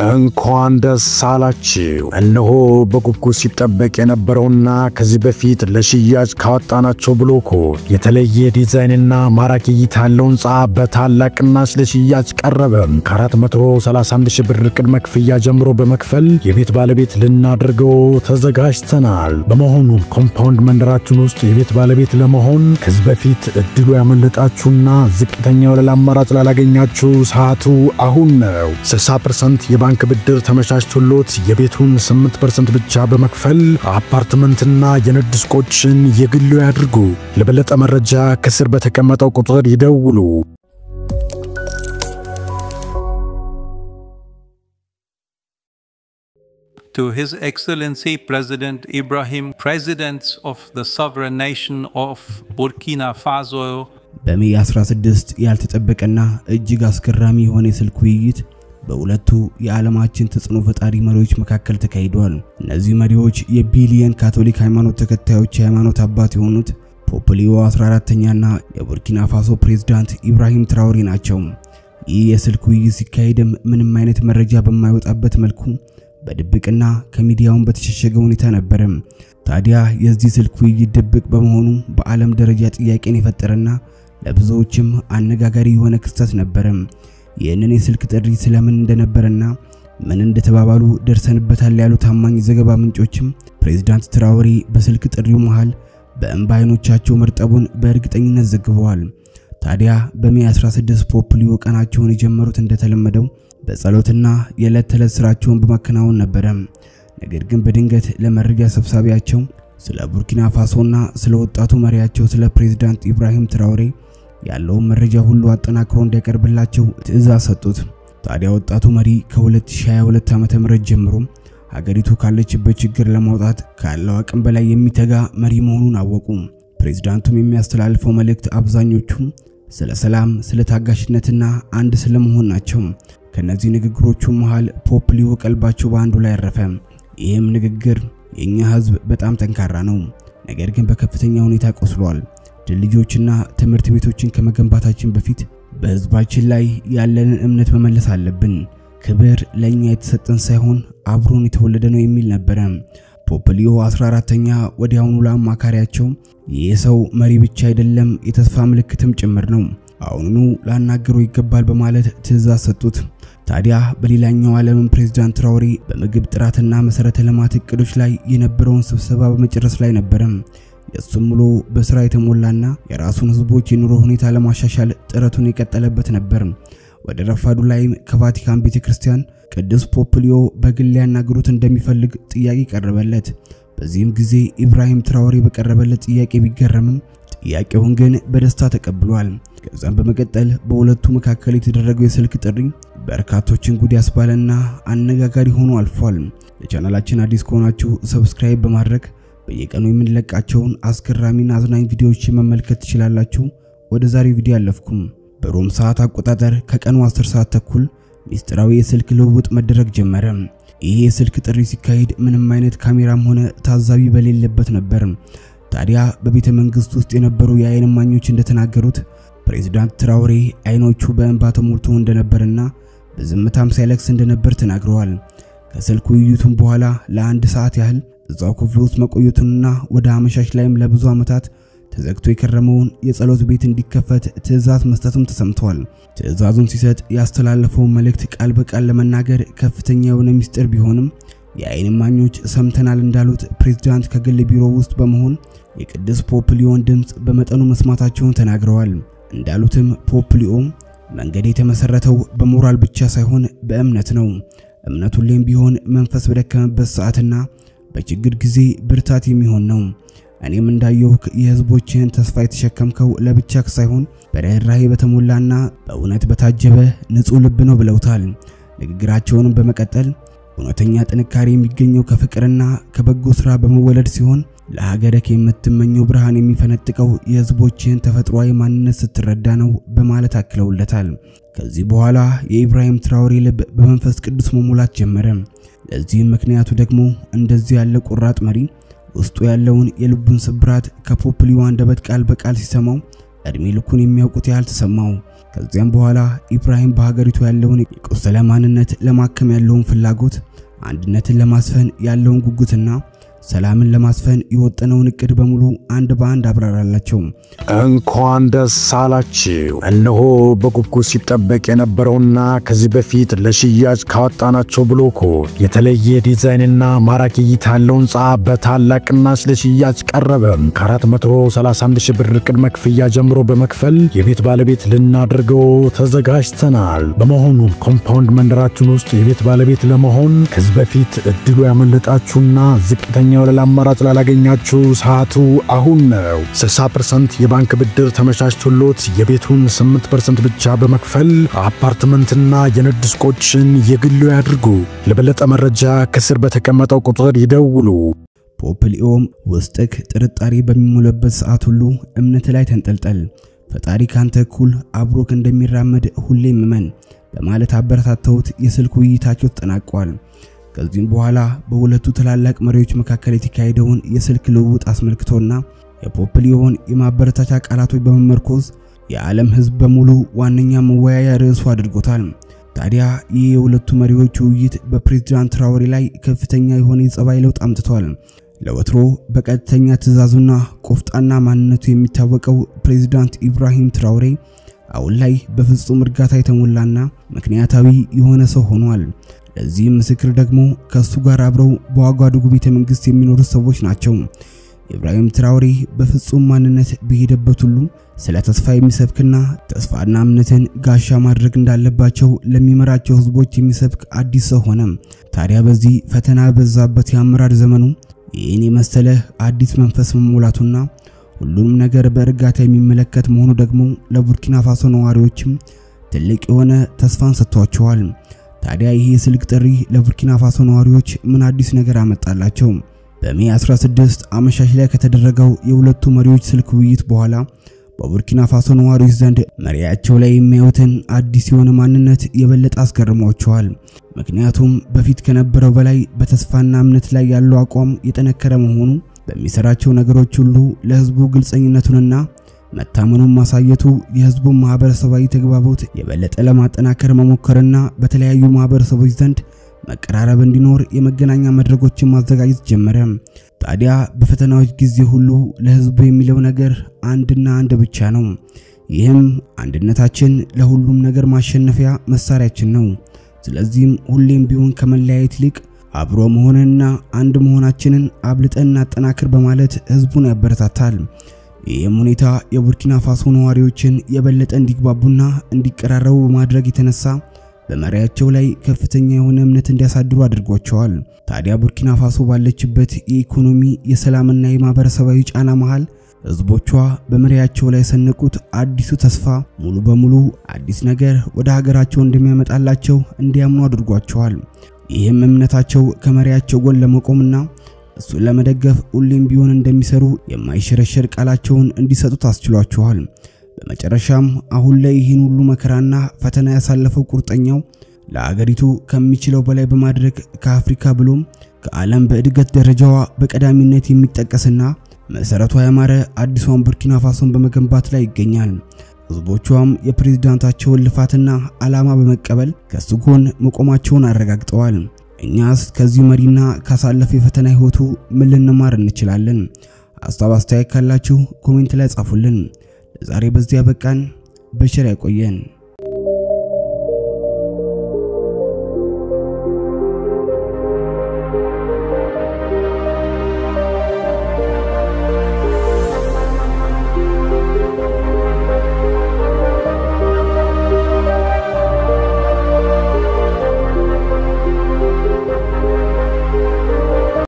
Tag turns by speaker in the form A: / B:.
A: እንኳን ደስ አላችሁ እነሆ በጉጉት ሲጠበቅ የነበረውና ከዚህ በፊት ለሽያጭ ካወጣናቸው ብሎኮች የተለየ ዲዛይንና ማራኪ እይታ ያለው ህንጻ በታላቅ ቅናሽ ለሽያጭ ቀረበ። ከ431 ሺህ ብር ቅድመ ክፍያ ጀምሮ በመክፈል የቤት ባለቤት ልናደርገው ተዘጋጅተናል። በመሆኑም ኮምፓውንድ መንደራችን ውስጥ የቤት ባለቤት ለመሆን ከዚህ በፊት እድሉ ያመለጣችሁና ዝቅተኛ ወለል አማራጭ ላላገኛችሁ ሰዓቱ አሁን ነው። 60% ባንክ ብድር ተመቻችቶሎት የቤቱን 8% ብቻ በመክፈል አፓርትመንትና የንግድ ሱቆችን የግሉ ያድርጉ። ለበለጠ መረጃ ከስር በተቀመጠው ቁጥር ይደውሉ።
B: To His Excellency President Ibrahim, President of the Sovereign Nation of Burkina Faso
C: በሜይ 16 ያልተጠበቀና እጅግ አስገራሚ የሆነ የስልክ ውይይት በሁለቱ የዓለማችን ተጽዕኖ ፈጣሪ መሪዎች መካከል ተካሂዷል። እነዚህ መሪዎች የቢሊየን ካቶሊክ ሃይማኖት ተከታዮች ሃይማኖት አባት የሆኑት ፖፕ ሊዮ 14ኛና የቡርኪና ፋሶ ፕሬዝዳንት ኢብራሂም ትራኦሬ ናቸው። ይህ የስልክ ውይይት ሲካሄድም ምንም አይነት መረጃ በማይወጣበት መልኩ በድብቅና ከሚዲያውን በተሸሸገ ሁኔታ ነበር። ታዲያ የዚህ ስልክ ውይይት ድብቅ በመሆኑ በዓለም ደረጃ ጥያቄን የፈጠረና ለብዙዎችም አነጋጋሪ የሆነ ክስተት ነበር። ይህንን የስልክ ጥሪ ስለምን እንደነበረና ምን እንደተባባሉ ደርሰንበታል ያሉ ታማኝ ዘገባ ምንጮችም ፕሬዝዳንት ትራኦሬ በስልክ ጥሪው መሃል በእንባ አይኖቻቸው መርጠቡን በእርግጠኝነት ዘግበዋል። ታዲያ በሜይ 16 ፖፕ ሊዮ ቀናቸውን የጀመሩት እንደተለመደው በጸሎትና የዕለት ተዕለት ስራቸውን በማከናወን ነበር። ነገር ግን በድንገት ለመረጃ ሰብሳቢያቸው ስለ ቡርኪና ፋሶና ስለ ወጣቱ መሪያቸው ስለ ፕሬዝዳንት ኢብራሂም ትራኦሬ ያለው መረጃ ሁሉ አጠናክሮ እንዲያቀርብላቸው ትዕዛዝ ሰጡት። ታዲያ ወጣቱ መሪ ከ2022 ዓ.ም ጀምሮ ሀገሪቱ ካለችበት ችግር ለማውጣት ካለው አቅም በላይ የሚተጋ መሪ መሆኑን አወቁ። ፕሬዝዳንቱም የሚያስተላልፈው መልእክት አብዛኞቹ ስለ ሰላም፣ ስለ ታጋሽነትና አንድ ስለመሆን ናቸው። ከነዚህ ንግግሮቹ መሃል ፖፕ ሊዮ ቀልባቸው በአንዱ ላይ አረፈ። ይህም ንግግር የኛ ህዝብ በጣም ጠንካራ ነው፣ ነገር ግን በከፍተኛ ሁኔታ ቆስሏል። ድልድዮችና ትምህርት ቤቶችን ከመገንባታችን በፊት በህዝባችን ላይ ያለንን እምነት መመለስ አለብን። ክብር ለኛ የተሰጠን ሳይሆን አብሮን የተወለደ ነው የሚል ነበር። ፖፕ ሊዮ 14ኛ ወዲያውኑ ለአማካሪያቸው ይህ ሰው መሪ ብቻ አይደለም የተስፋ ምልክትም ጭምር ነው፣ አሁኑ ላናገረው ይገባል በማለት ትዕዛዝ ሰጡት። ታዲያ በሌላኛው ዓለም ፕሬዝዳንት ትራኦሬ በምግብ ጥራትና መሰረተ ልማት እቅዶች ላይ የነበረውን ስብሰባ በመጨረስ ላይ ነበር። የሱም ሙሉ በስራ የተሞላና የራሱን ህዝቦች የኑሮ ሁኔታ ለማሻሻል ጥረቱን የቀጠለበት ነበር። ወደ ረፋዱ ላይ ከቫቲካን ቤተክርስቲያን ቅዱስ ፖፕ ሊዮ በግል ያናግሩት እንደሚፈልግ ጥያቄ ቀረበለት። በዚህም ጊዜ ኢብራሂም ትራኦሬ በቀረበለት ጥያቄ ቢገረምም ጥያቄውን ግን በደስታ ተቀብሏል። ከዛም በመቀጠል በሁለቱ መካከል የተደረገው የስልክ ጥሪ በርካቶችን ጉድ ያስባለና አነጋጋሪ ሆኖ አልፏል። ለቻናላችን አዲስ ከሆናችሁ ሰብስክራይብ በማድረግ በየቀኑ የምንለቃቸውን አስገራሚና አዝናኝ ቪዲዮዎችን መመልከት ትችላላችሁ። ወደ ዛሬው ቪዲዮ አለፍኩም። በሮም ሰዓት አቆጣጠር ከቀኑ 10 ሰዓት ተኩል ሚስጥራዊ የስልክ ልውውጥ መደረግ ጀመረ። ይህ የስልክ ጥሪ ሲካሄድ ምንም አይነት ካሜራም ሆነ ታዛቢ በሌለበት ነበር። ታዲያ በቤተ መንግስት ውስጥ የነበሩ የአይን እማኞች እንደተናገሩት ፕሬዝዳንት ትራኦሬ አይኖቹ በእንባ ተሞልቶ እንደነበርና በዝምታም ሳይለቅስ እንደነበር ተናግረዋል። ከስልክ ውይይቱም በኋላ ለአንድ ሰዓት ያህል እዛው ክፍል ውስጥ መቆየቱንና ወደ አመሻሽ ላይም ለብዙ ዓመታት ተዘግቶ የከረመውን የጸሎት ቤት እንዲከፈት ትዕዛዝ መስጠቱም ተሰምቷል። ትዕዛዙን ሲሰጥ ያስተላለፈው መልእክት ቃል በቃል ለመናገር ከፍተኛ የሆነ ሚስጥር ቢሆንም የአይን እማኞች ሰምተናል እንዳሉት ፕሬዝዳንት ከግል ቢሮ ውስጥ በመሆን የቅዱስ ፖፕ ሊዮን ድምጽ በመጠኑ መስማታቸውን ተናግረዋል። እንዳሉትም ፖፕ ሊዮ መንገድ የተመሰረተው በሞራል ብቻ ሳይሆን በእምነት ነው። እምነቱ ሁሌም ቢሆን መንፈስ በደከመበት ሰዓትና በችግር ጊዜ ብርታት የሚሆን ነው። እኔም እንዳየው የህዝቦችን ተስፋ የተሸከምከው ለብቻክ ሳይሆን በርህራሄ በተሞላና በእውነት በታጀበ ንጹህ ልብ ነው ብለውታል። ንግግራቸውንም በመቀጠል እውነተኛ ጥንካሬ የሚገኘው ከፍቅርና ከበጎ ስራ በመወለድ ሲሆን ለሀገርክ የምትመኘው ብርሃን የሚፈነጥቀው የህዝቦችን ተፈጥሯዊ ማንነት ስትረዳ ነው በማለት አክለውለታል። ከዚህ በኋላ የኢብራሂም ትራኦሬ ልብ በመንፈስ ቅዱስ መሙላት ጀመረ። ለዚህ ምክንያቱ ደግሞ እንደዚህ ያለ ቁራጥ መሪ ውስጡ ያለውን የልቡን ስብራት ከፖፕ ሊዮ አንደበት ቃል በቃል ሲሰማው እድሜ ልኩን የሚያውቁት ያህል ተሰማው። ከዚያም በኋላ ኢብራሂም በሀገሪቱ ያለውን የቆሰለ ማንነት ለማከም ያለውን ፍላጎት፣ አንድነትን ለማስፈን ያለውን ጉጉትና ሰላምን ለማስፈን የወጠነውን እቅድ በሙሉ አንድ በአንድ አብራራላቸው።
A: እንኳን ደስ አላችሁ። እነሆ በጉጉት ሲጠበቅ የነበረውና ከዚህ በፊት ለሽያጭ ካወጣናቸው ብሎኮ የተለየ ዲዛይንና ማራኪ እይታ ያለው ህንጻ በታላቅ ቅናሽ ለሽያጭ ቀረበ። ከ431 ሺህ ብር ቅድመ ክፍያ ጀምሮ በመክፈል የቤት ባለቤት ልናደርገው ተዘጋጅተናል። በመሆኑም ኮምፓውንድ መንደራችን ውስጥ የቤት ባለቤት ለመሆን ከዚህ በፊት እድሉ ያመለጣችሁና ዝቅተኛ ወለል አማራጭ ላላገኛችሁ ሰዓቱ አሁን ነው። 60% የባንክ ብድር ተመቻችቶሎት የቤቱን 8% ብቻ በመክፈል አፓርትመንትና የንግድ ሱቆችን የግሉ ያድርጉ። ለበለጠ መረጃ ከስር በተቀመጠው ቁጥር ይደውሉ።
C: ፖፕሊኦም ውስጥክ ጥርጣሬ በሚሞላበት ሰዓት ሁሉ እምነት ላይ ተንጠልጠል። ፈጣሪ ካንተ እኩል አብሮክ እንደሚራመድ ሁሌም እመን በማለት አበረታተውት የስልክ ውይይታቸው ተጠናቋል። ከዚህም በኋላ በሁለቱ ትላልቅ መሪዎች መካከል የተካሄደውን የስልክ ልውውጥ አስመልክቶና የፖፕሊዮን የማበረታቻ ቃላቶች በመመርኮዝ የዓለም ህዝብ በሙሉ ዋነኛ መወያያ ርዕሱ አድርጎታል። ታዲያ ይህ የሁለቱ መሪዎች ውይይት በፕሬዝዳንት ትራውሬ ላይ ከፍተኛ የሆነ የጸባይ ለውጥ አምጥቷል። ለወትሮ በቀጥተኛ ትዕዛዙና ቆፍጣና ማንነቱ የሚታወቀው ፕሬዝዳንት ኢብራሂም ትራውሬ አሁን ላይ በፍጹም እርጋታ የተሞላና ምክንያታዊ የሆነ ሰው ሆኗል። ለዚህ ምስክር ደግሞ ከሱ ጋር አብረው በዋጋዱጉ ቤተ መንግስት የሚኖሩ ሰዎች ናቸው። ኢብራሂም ትራውሬ በፍጹም ማንነት በሄደበት ሁሉ ስለ ተስፋ የሚሰብክና ተስፋና እምነትን ጋሻ ማድረግ እንዳለባቸው ለሚመራቸው ህዝቦች የሚሰብክ አዲስ ሰው ሆነ። ታዲያ በዚህ ፈተና በዛበት የአመራር ዘመኑ ይህን የመሰለ አዲስ መንፈስ መሞላቱና ሁሉንም ነገር በእርጋታ የሚመለከት መሆኑ ደግሞ ለቡርኪና ፋሶ ነዋሪዎችም ትልቅ የሆነ ተስፋን ሰጥቷቸዋል። ታዲያ ይሄ ስልክ ጥሪ ለቡርኪና ፋሶ ነዋሪዎች ምን አዲስ ነገር አመጣላቸው? በሜይ 16 አመሻሽ ላይ ከተደረገው የሁለቱ መሪዎች ስልክ ውይይት በኋላ በቡርኪና ፋሶ ነዋሪዎች ዘንድ መሪያቸው ላይ የሚያዩትን አዲስ የሆነ ማንነት የበለጠ አስገርሟቸዋል። ምክንያቱም በፊት ከነበረው በላይ በተስፋና እምነት ላይ ያለው አቋም የጠነከረ መሆኑ በሚሰራቸው ነገሮች ሁሉ ለህዝቡ ግልጸኝነቱንና መታመኑን ማሳየቱ የህዝቡን ማህበረሰባዊ ተግባቦት የበለጠ ለማጠናከር መሞከርና በተለያዩ ማህበረሰቦች ዘንድ መቀራረብ እንዲኖር የመገናኛ መድረኮችን ማዘጋጀት ጀመረ። ታዲያ በፈተናዎች ጊዜ ሁሉ ለህዝቡ የሚለው ነገር አንድና አንድ ብቻ ነው። ይህም አንድነታችን ለሁሉም ነገር ማሸነፊያ መሳሪያችን ነው። ስለዚህም ሁሌም ቢሆን ከመለያየት ይልቅ አብሮ መሆንና አንድ መሆናችንን አብልጠን እናጠናክር በማለት ህዝቡን ያበረታታል። ይህም ሁኔታ የቡርኪና ፋሶ ነዋሪዎችን የበለጠ እንዲግባቡና እንዲቀራረቡ በማድረግ የተነሳ በመሪያቸው ላይ ከፍተኛ የሆነ እምነት እንዲያሳድሩ አድርጓቸዋል። ታዲያ ቡርኪና ፋሶ ባለችበት የኢኮኖሚ የሰላምና የማህበረሰባዊ ጫና መሃል ህዝቦቿ በመሪያቸው ላይ ሰነቁት አዲሱ ተስፋ ሙሉ በሙሉ አዲስ ነገር ወደ ሀገራቸው እንደሚያመጣላቸው እንዲያምኑ አድርጓቸዋል። ይህም እምነታቸው ከመሪያቸው ጎን ለመቆምና እሱን ለመደገፍ ሁሌም ቢሆን እንደሚሰሩ የማይሸረሸር ቃላቸውን እንዲሰጡ ታስችሏቸዋል። በመጨረሻም አሁን ላይ ይህን ሁሉ መከራና ፈተና ያሳለፈው ቁርጠኛው ለሀገሪቱ ከሚችለው በላይ በማድረግ ከአፍሪካ ብሎም ከዓለም በእድገት ደረጃዋ በቀዳሚነት የሚጠቀስና መሰረቷ ያማረ አዲሷን ቡርኪና ፋሶን በመገንባት ላይ ይገኛል። ህዝቦቿም የፕሬዝዳንታቸውን ልፋትና ዓላማ በመቀበል ከሱ ጎን መቆማቸውን አረጋግጠዋል። እኛስ ከዚህ መሪና ካሳለፈ የፈተና ህይወቱ ምን ልንማር እንችላለን? ሐሳብ አስተያየት ካላችሁ ኮሜንት ላይ ጻፉልን። ለዛሬ በዚያ በቃን። በቸር ያቆየን።